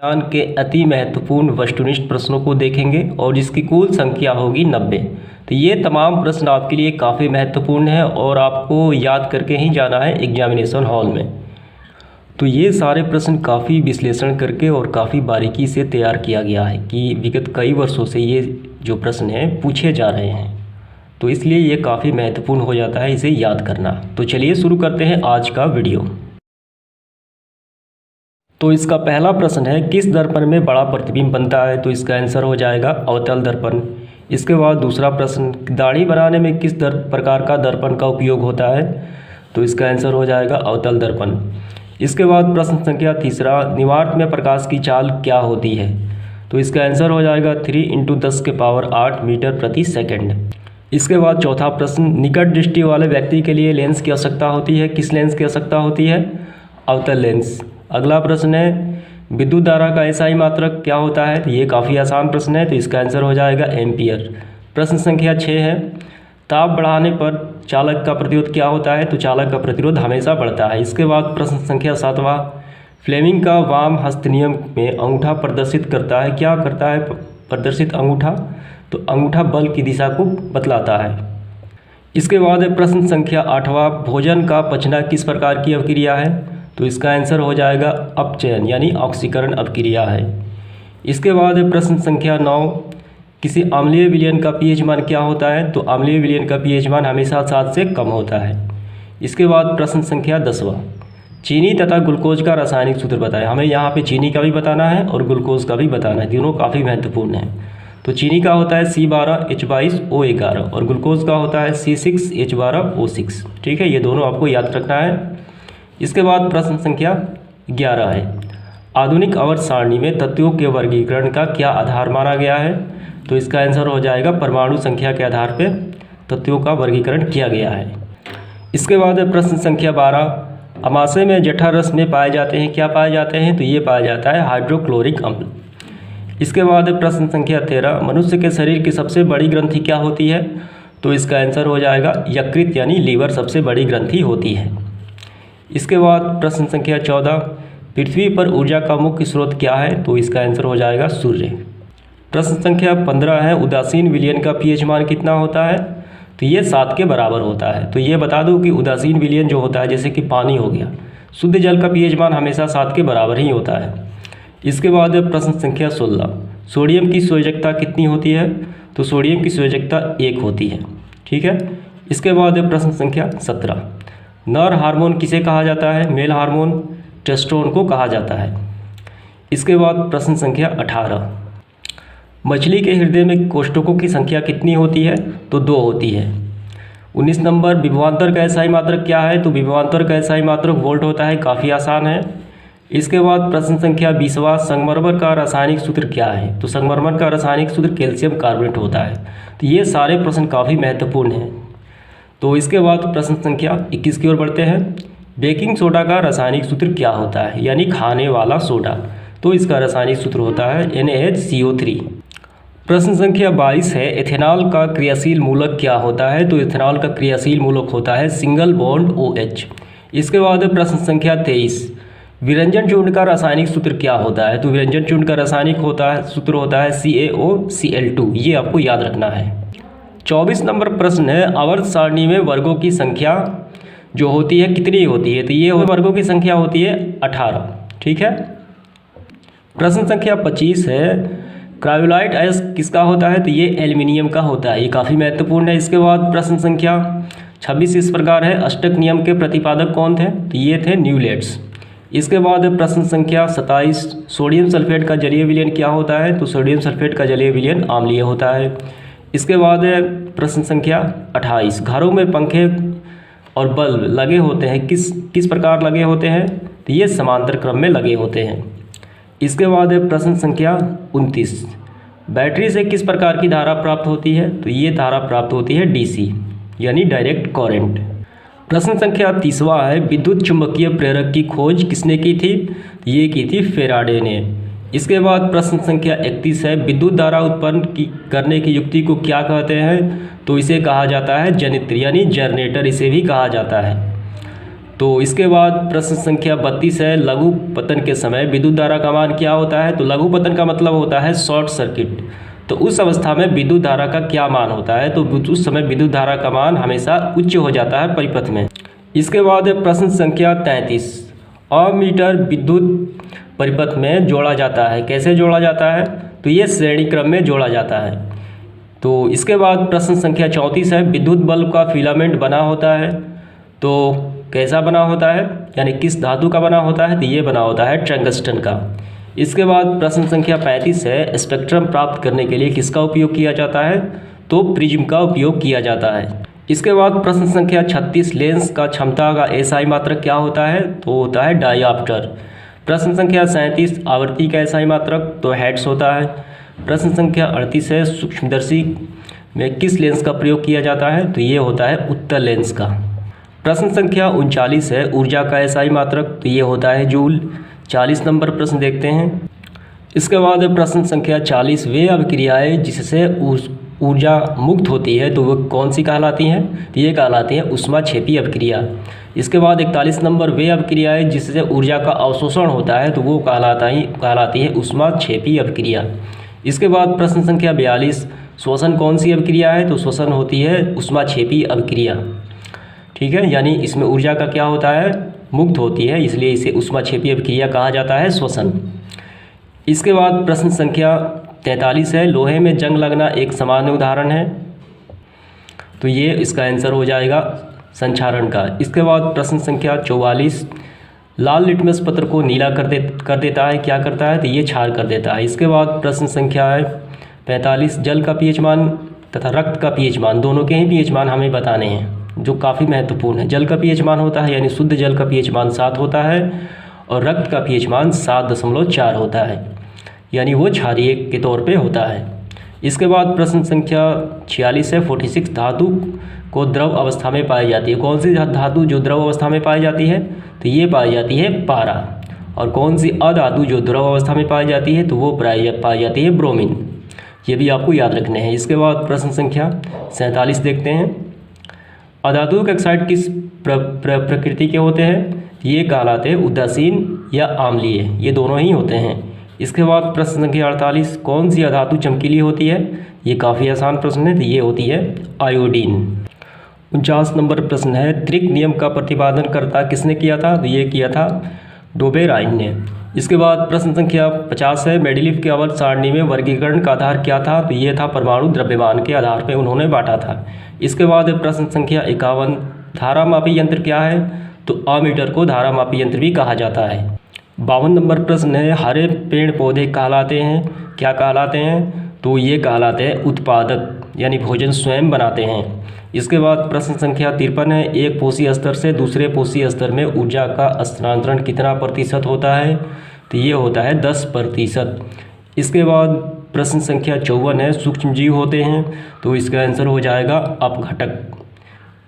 विज्ञान के अति महत्वपूर्ण वस्तुनिष्ठ प्रश्नों को देखेंगे और जिसकी कुल संख्या होगी 90। तो ये तमाम प्रश्न आपके लिए काफ़ी महत्वपूर्ण है और आपको याद करके ही जाना है एग्जामिनेशन हॉल में। तो ये सारे प्रश्न काफ़ी विश्लेषण करके और काफ़ी बारीकी से तैयार किया गया है कि विगत कई वर्षों से ये जो प्रश्न हैं पूछे जा रहे हैं, तो इसलिए ये काफ़ी महत्वपूर्ण हो जाता है इसे याद करना। तो चलिए शुरू करते हैं आज का वीडियो। तो इसका पहला प्रश्न है, किस दर्पण में बड़ा प्रतिबिंब बनता है? तो इसका आंसर हो जाएगा अवतल दर्पण। इसके बाद दूसरा प्रश्न, दाढ़ी बनाने में किस प्रकार का दर्पण का उपयोग होता है? तो इसका आंसर हो जाएगा अवतल दर्पण। इसके बाद प्रश्न संख्या तीसरा, निवार्त में प्रकाश की चाल क्या होती है? तो इसका आंसर हो जाएगा 3 × 10⁸ मीटर प्रति सेकंड। इसके बाद चौथा प्रश्न, निकट दृष्टि वाले व्यक्ति के लिए लेंस की आवश्यकता होती है? किस लेंस की आवश्यकता होती है? अवतल लेंस। अगला प्रश्न है, विद्युत धारा का एसआई मात्रक क्या होता है? तो ये काफ़ी आसान प्रश्न है, तो इसका आंसर हो जाएगा एम्पियर। प्रश्न संख्या 6 है, ताप बढ़ाने पर चालक का प्रतिरोध क्या होता है? तो चालक का प्रतिरोध हमेशा बढ़ता है। इसके बाद प्रश्न संख्या 7वां, फ्लेमिंग का वाम हस्त नियम में अंगूठा प्रदर्शित करता है। क्या करता है प्रदर्शित अंगूठा? तो अंगूठा बल की दिशा को बतलाता है। इसके बाद प्रश्न संख्या 8वां, भोजन का पचना किस प्रकार की अभिक्रिया है? तो इसका आंसर हो जाएगा अपचयन यानी ऑक्सीकरण अभिक्रिया है। इसके बाद प्रश्न संख्या 9, किसी अम्लीय विलयन का पीएच मान क्या होता है? तो अम्लीय विलयन का पीएच मान हमेशा 7 से कम होता है। इसके बाद प्रश्न संख्या 10वां, चीनी तथा ग्लूकोज का रासायनिक सूत्र बताएं। हमें यहाँ पे चीनी का भी बताना है और ग्लूकोज का भी बताना है, दोनों काफ़ी महत्वपूर्ण है। तो चीनी का होता है C12H22O11 और ग्लूकोज का होता है C6H12O6। ठीक है, ये दोनों आपको याद रखना है। इसके बाद प्रश्न संख्या 11 है, आधुनिक आवर्त सारणी में तत्वों के वर्गीकरण का क्या आधार माना गया है? तो इसका आंसर हो जाएगा परमाणु संख्या के आधार पर तत्वों का वर्गीकरण किया गया है। इसके बाद प्रश्न संख्या 12, अमाशय में जठर रस में पाए जाते हैं। क्या पाए जाते हैं? तो ये पाया जाता है हाइड्रोक्लोरिक अम्ल। इसके बाद प्रश्न संख्या 13, मनुष्य के शरीर की सबसे बड़ी ग्रंथि क्या होती है? तो इसका आंसर हो जाएगा यकृत यानी लीवर सबसे बड़ी ग्रंथि होती है। इसके बाद प्रश्न संख्या 14, पृथ्वी पर ऊर्जा का मुख्य स्रोत क्या है? तो इसका आंसर हो जाएगा सूर्य। प्रश्न संख्या 15 है, उदासीन विलयन का पीएच मान कितना होता है? तो ये 7 के बराबर होता है। तो ये बता दूं कि उदासीन विलयन जो होता है, जैसे कि पानी हो गया, शुद्ध जल का पीएच मान हमेशा 7 के बराबर ही होता है। इसके बाद प्रश्न संख्या 16, सोडियम की संयोजकता कितनी होती है? तो सोडियम की संयोजकता 1 होती है। ठीक है। इसके बाद प्रश्न संख्या 17, नर हार्मोन किसे कहा जाता है? मेल हार्मोन टेस्टोस्टेरोन को कहा जाता है। इसके बाद प्रश्न संख्या 18, मछली के हृदय में कोष्ठकों की संख्या कितनी होती है? तो 2 होती है। 19 नंबर, विभवांतर का एसआई मात्रक क्या है? तो विभवांतर का एसआई मात्रक वोल्ट होता है, काफ़ी आसान है। इसके बाद प्रश्न संख्या 20वां, संगमरमर का रासायनिक सूत्र क्या है? तो संगमरमर का रासायनिक सूत्र कैल्शियम कार्बोनेट होता है। तो ये सारे प्रश्न काफ़ी महत्वपूर्ण हैं। तो इसके बाद प्रश्न संख्या 21 की ओर बढ़ते हैं, बेकिंग सोडा का रासायनिक सूत्र क्या होता है? यानी खाने वाला सोडा। तो इसका रासायनिक सूत्र होता है NaHCO3। प्रश्न संख्या 22 है, एथेनॉल का क्रियाशील मूलक क्या होता है? तो एथेनॉल का क्रियाशील मूलक होता है सिंगल बॉन्ड OH। इसके बाद प्रश्न संख्या 23, विरंजन चूर्ण का रासायनिक सूत्र क्या होता है? तो विरंजन चूर्ण का रासायनिक सूत्र होता है CaOCl2। ये आपको याद रखना है। 24 नंबर प्रश्न है, आवर्त सारणी में वर्गों की संख्या जो होती है कितनी होती है? तो ये वर्गों की संख्या होती है 18। ठीक है। प्रश्न संख्या 25 है, क्रायोलाइट अयस्क किसका होता है? तो ये एल्युमिनियम का होता है, ये काफ़ी महत्वपूर्ण है। इसके बाद प्रश्न संख्या 26 इस प्रकार है, अष्टक नियम के प्रतिपादक कौन थे? तो ये थे न्यूलैंड्स। इसके बाद प्रश्न संख्या 27, सोडियम सल्फेट का जलीय विलयन क्या होता है? तो सोडियम सल्फेट का जलीय विलयन अम्लीय होता है। इसके बाद प्रश्न संख्या 28, घरों में पंखे और बल्ब लगे होते हैं, किस प्रकार लगे होते हैं? तो ये समांतर क्रम में लगे होते हैं। इसके बाद प्रश्न संख्या 29, बैटरी से किस प्रकार की धारा प्राप्त होती है? तो ये धारा प्राप्त होती है DC यानी डायरेक्ट करंट। प्रश्न संख्या 30वां है, विद्युत चुंबकीय प्रेरक की खोज किसने की थी? ये की थी फैराडे ने। इसके बाद प्रश्न संख्या 31 है, विद्युत धारा उत्पन्न करने की युक्ति को क्या कहते हैं? तो इसे कहा जाता है जनित्र यानी जनरेटर, इसे भी कहा जाता है। तो इसके बाद प्रश्न संख्या 32 है, लघु पतन के समय विद्युत धारा का मान क्या होता है। तो लघु पतन का मतलब होता है शॉर्ट सर्किट। तो उस अवस्था में विद्युत धारा का क्या मान होता है। तो उस समय विद्युत धारा का मान हमेशा उच्च हो जाता है परिपथ में। इसके बाद है प्रश्न संख्या 33, अमीटर विद्युत परिपथ में जोड़ा जाता है। कैसे जोड़ा जाता है। तो ये श्रेणी क्रम में जोड़ा जाता है। तो इसके बाद प्रश्न संख्या 34 है, विद्युत बल्ब का फिलामेंट बना होता है। तो कैसा बना होता है, यानी किस धातु का बना होता है। तो ये बना होता है टंगस्टन का। इसके बाद प्रश्न संख्या 35 है, स्पेक्ट्रम प्राप्त करने के लिए किसका उपयोग किया जाता है। तो प्रिज्म का उपयोग किया जाता है। इसके बाद प्रश्न संख्या 36, लेंस का क्षमता का एसआई मात्रक क्या होता है। तो होता है डायऑप्टर। प्रश्न संख्या 37, आवृत्ति का एसआई मात्रक तो हेर्ट्ज होता है। प्रश्न संख्या 38 है, सूक्ष्मदर्शी में किस लेंस का प्रयोग किया जाता है। तो ये होता है उत्तल लेंस का। प्रश्न संख्या 39 है, ऊर्जा का एसआई मात्रक तो ये होता है जूल। 40 नंबर प्रश्न देखते हैं। इसके बाद प्रश्न संख्या 40, वे अभिक्रियाएं जिससे ऊर्जा मुक्त होती है तो वो कौन सी कहलाती हैं। तो ये कहलाती है ऊष्माक्षेपी अभिक्रिया। इसके बाद 41 नंबर, वे अभिक्रियाएं जिससे ऊर्जा का अवशोषण होता है तो वो कहलाती है ऊष्माक्षेपी अभिक्रिया। इसके बाद प्रश्न संख्या 42, श्वसन कौन सी अभिक्रिया है। तो श्वसन होती है ऊष्माक्षेपी अभिक्रिया। ठीक है, यानी इसमें ऊर्जा का क्या होता है, मुक्त होती है, इसलिए इसे ऊष्माक्षेपी अभिक्रिया कहा जाता है, श्वसन। इसके बाद प्रश्न संख्या 43 है, लोहे में जंग लगना एक सामान्य उदाहरण है। तो ये इसका आंसर हो जाएगा संक्षारण का। इसके बाद प्रश्न संख्या 44, लाल लिटमस पत्र को नीला कर देता है, क्या करता है। तो ये क्षार कर देता है। इसके बाद प्रश्न संख्या है 45, जल का पीएच मान तथा रक्त का पीएच मान, दोनों के ही पीएच मान हमें बताने हैं, जो काफ़ी महत्वपूर्ण है। जल का पीएच मान होता है, यानी शुद्ध जल का पीएच मान 7 होता है, और रक्त का पीएच मान 7.4 होता है, यानी वो क्षारीय के तौर पे होता है। इसके बाद प्रश्न संख्या 46 है, 46, धातु को द्रव अवस्था में पाई जाती है। कौन सी धातु जो द्रव अवस्था में पाई जाती है। तो ये पाई जाती है पारा। और कौन सी अधातु जो द्रव अवस्था में पाई जाती है। तो वो पाई जाती है ब्रोमीन। ये भी आपको याद रखने हैं। इसके बाद प्रश्न संख्या 47 देखते हैं, अधातु के ऑक्साइड किस प्रकृति के होते हैं। ये कहलाते हैं उदासीन या आम्लीय, ये दोनों ही होते हैं। इसके बाद प्रश्न संख्या 48, कौन सी अधातु चमकीली होती है। ये काफ़ी आसान प्रश्न है, तो ये होती है आयोडीन। 49 नंबर प्रश्न है, त्रिक नियम का प्रतिपादन करता किसने किया था। तो ये किया था डोबेराइन ने। इसके बाद प्रश्न संख्या 50 है, मेंडेलीव के आवर्त सारणी में वर्गीकरण का आधार क्या था। तो ये था परमाणु द्रव्यमान के आधार पर उन्होंने बांटा था। इसके बाद प्रश्न संख्या 51, धारामापी यंत्र क्या है। तो अमीटर को धारामापी यंत्र भी कहा जाता है। 52 नंबर प्रश्न है, हरे पेड़ पौधे कहलाते हैं, क्या कहलाते हैं। तो ये कहलाते हैं उत्पादक, यानी भोजन स्वयं बनाते हैं। इसके बाद प्रश्न संख्या 53 है, एक पोषी स्तर से दूसरे पोषी स्तर में ऊर्जा का स्थानांतरण कितना प्रतिशत होता है। तो ये होता है 10%। इसके बाद प्रश्न संख्या 54 है, सूक्ष्म जीव होते हैं। तो इसका आंसर हो जाएगा अपघटक।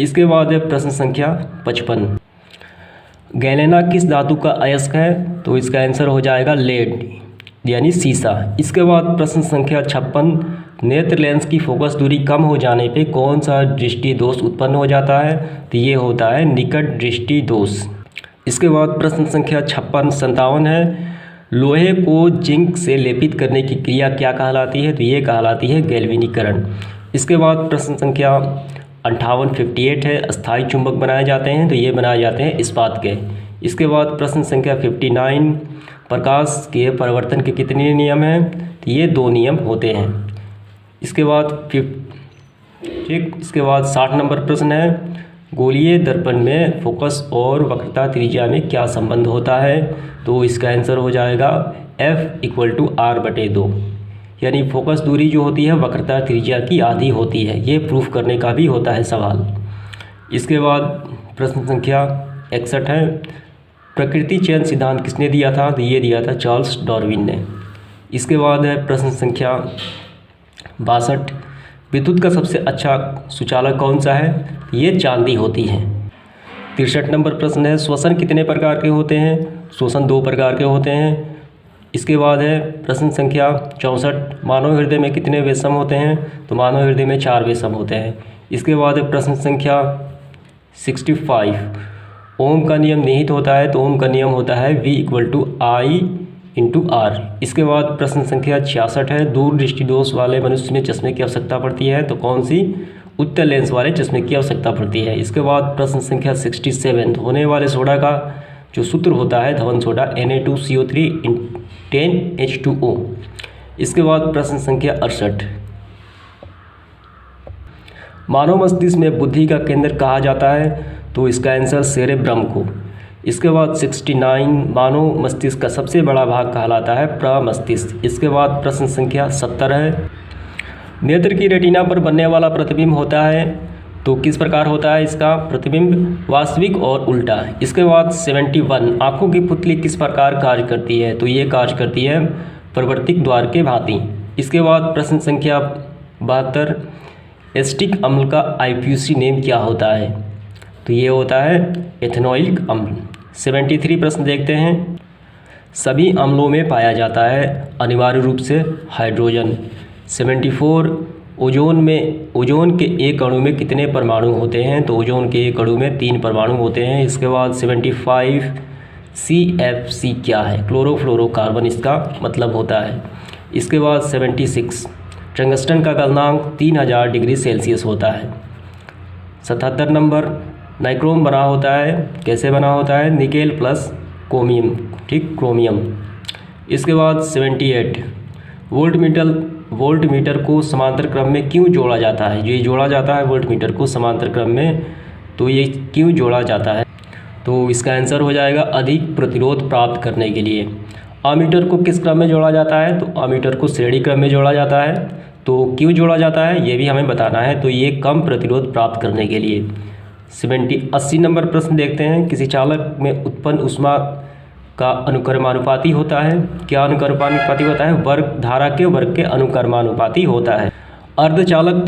इसके बाद है प्रश्न संख्या 55, गैलेना किस धातु का अयस्क है। तो इसका आंसर हो जाएगा लेड, यानी सीसा। इसके बाद प्रश्न संख्या 56, नेत्र लेंस की फोकस दूरी कम हो जाने पे कौन सा दृष्टि दोष उत्पन्न हो जाता है। तो ये होता है निकट दृष्टि दोष। इसके बाद प्रश्न संख्या 57 है, लोहे को जिंक से लेपित करने की क्रिया क्या कहलाती है। तो ये कहलाती है गैल्वेनीकरण। इसके बाद प्रश्न संख्या 58 है, अस्थायी चुंबक बनाए जाते हैं। तो ये बनाए जाते हैं इस्पात के। इसके बाद प्रश्न संख्या 59, प्रकाश के परिवर्तन के कितने नियम हैं। तो ये 2 नियम होते हैं। इसके बाद 60 नंबर प्रश्न है, गोलीय दर्पण में फोकस और वक्रता त्रिज्या में क्या संबंध होता है। तो इसका आंसर हो जाएगा F=R/2, यानी फोकस दूरी जो होती है वक्रता त्रिज्या की आधी होती है। ये प्रूफ करने का भी होता है सवाल। इसके बाद प्रश्न संख्या 61 है, प्रकृति चयन सिद्धांत किसने दिया था। तो ये दिया था चार्ल्स डार्विन ने। इसके बाद है प्रश्न संख्या 62, विद्युत का सबसे अच्छा सुचालक कौन सा है। ये चांदी होती है। 63 नंबर प्रश्न है, श्वसन कितने प्रकार के होते हैं। श्वसन 2 प्रकार के होते हैं। इसके बाद है प्रश्न संख्या 64, मानव हृदय में कितने वेशम होते हैं। तो मानव हृदय में 4 वेशम होते हैं। इसके बाद है प्रश्न संख्या 65, ओम का नियम निहित होता है, तो ओम का नियम होता है V=I/R। इसके बाद प्रश्न संख्या 66 है, दूर दृष्टि दोष वाले मनुष्य में चश्मे की आवश्यकता पड़ती है, तो कौन सी? उत्तल लेंस वाले चश्मे की आवश्यकता पड़ती है। इसके बाद प्रश्न संख्या 67, धोने वाले सोडा का जो सूत्र होता है धवन सोडा Na2CO3 10H2O। इसके बाद प्रश्न संख्या 68, मानव मस्तिष्क में बुद्धि का केंद्र कहा जाता है, तो इसका आंसर सेरेब्रम को। इसके बाद 69, मानव मस्तिष्क का सबसे बड़ा भाग कहलाता है प्रमस्तिष्क। इसके बाद प्रश्न संख्या 70 है, नेत्र की रेटिना पर बनने वाला प्रतिबिंब होता है, तो किस प्रकार होता है इसका प्रतिबिंब? वास्तविक और उल्टा। इसके बाद 71, आँखों की पुतली किस प्रकार कार्य करती है, तो ये कार्य करती है प्रवर्तिक द्वार के भांति। इसके बाद प्रश्न संख्या 72, एसिटिक अम्ल का IPC नेम क्या होता है, तो ये होता है एथेनॉइक अम्ल। 73 प्रश्न देखते हैं, सभी अम्लों में पाया जाता है अनिवार्य रूप से हाइड्रोजन। 74, ओजोन के एक अणु में कितने परमाणु होते हैं, तो ओजोन के एक अणु में 3 परमाणु होते हैं। इसके बाद 75, CFC क्या है? क्लोरोफ्लोरोकार्बन इसका मतलब होता है। इसके बाद 76, टंगस्टन का गलनांक 3000 डिग्री सेल्सियस होता है। 77 नंबर, नाइक्रोम बना होता है, कैसे बना होता है? निकेल प्लस क्रोमियम, ठीक, क्रोमियम। इसके बाद 78, वोल्टमीटर को समांतर क्रम में क्यों जोड़ा जाता है? ये जोड़ा जाता है वोल्टमीटर को समांतर क्रम में, तो ये क्यों जोड़ा जाता है? तो इसका आंसर हो जाएगा अधिक प्रतिरोध प्राप्त करने के लिए। अमीटर को किस क्रम में जोड़ा जाता है? तो अमीटर को श्रेणी क्रम में जोड़ा जाता है। तो क्यों जोड़ा जाता है ये भी हमें बताना है, तो ये कम प्रतिरोध प्राप्त करने के लिए। 80 नंबर प्रश्न देखते हैं, किसी चालक में उत्पन्न ऊष्मा का अनुक्रमानुपाती होता है, क्या अनुक्रमानुपाती होता है? वर्ग धारा के वर्ग के अनुक्रमानुपाती होता है। अर्धचालक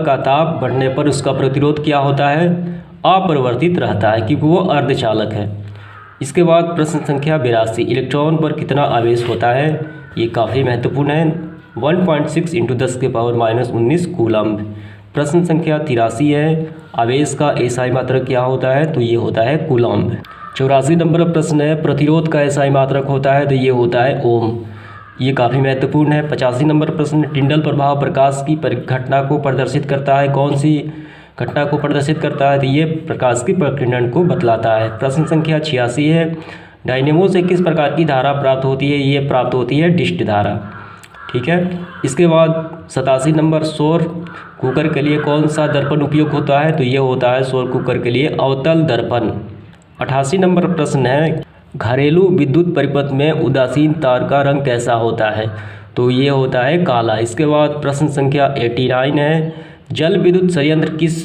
का ताप बढ़ने पर उसका प्रतिरोध क्या होता है? अपरिवर्तित रहता है, क्योंकि वो अर्धचालक है। इसके बाद प्रश्न संख्या 82, इलेक्ट्रॉन पर कितना आवेश होता है? ये काफ़ी महत्वपूर्ण है, 1.6 × 10⁻⁻19 कूलम्ब। प्रश्न संख्या 83 है, आवेश का एसआई मात्रक क्या होता है? तो ये होता है कूलम्ब। 84 नंबर प्रश्न है, प्रतिरोध का एसआई मात्रक होता है, तो ये होता है ओम। ये काफ़ी महत्वपूर्ण है। 85 नंबर प्रश्न, टिंडल प्रभाव प्रकाश की घटना को प्रदर्शित करता है, कौन सी घटना को प्रदर्शित करता है? तो ये प्रकाश की प्रकीर्णन को बतलाता है। प्रश्न संख्या 86 है, डायनेमो से किस प्रकार की धारा प्राप्त होती है? ये प्राप्त होती है डिस्ट धारा, ठीक है। इसके बाद 87 नंबर, सौर कुकर के लिए कौन सा दर्पण उपयोग होता है? तो ये होता है सौर कुकर के लिए अवतल दर्पण। 88 नंबर प्रश्न है, घरेलू विद्युत परिपथ में उदासीन तार का रंग कैसा होता है? तो ये होता है काला। इसके बाद प्रश्न संख्या 89 है, जल विद्युत संयंत्र किस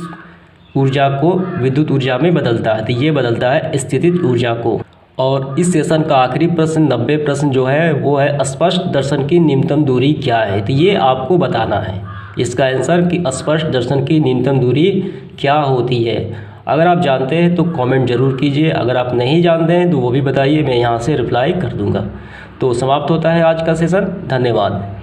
ऊर्जा को विद्युत ऊर्जा में बदलता है? तो ये बदलता है स्थितिज ऊर्जा को। और इस सेशन का आखिरी प्रश्न 90 प्रश्न जो है वो है, स्पष्ट दर्शन की न्यूनतम दूरी क्या है? तो ये आपको बताना है इसका आंसर कि स्पष्ट दर्शन की न्यूनतम दूरी क्या होती है। अगर आप जानते हैं तो कमेंट जरूर कीजिए, अगर आप नहीं जानते हैं तो वो भी बताइए, मैं यहाँ से रिप्लाई कर दूँगा। तो समाप्त होता है आज का सेशन, धन्यवाद।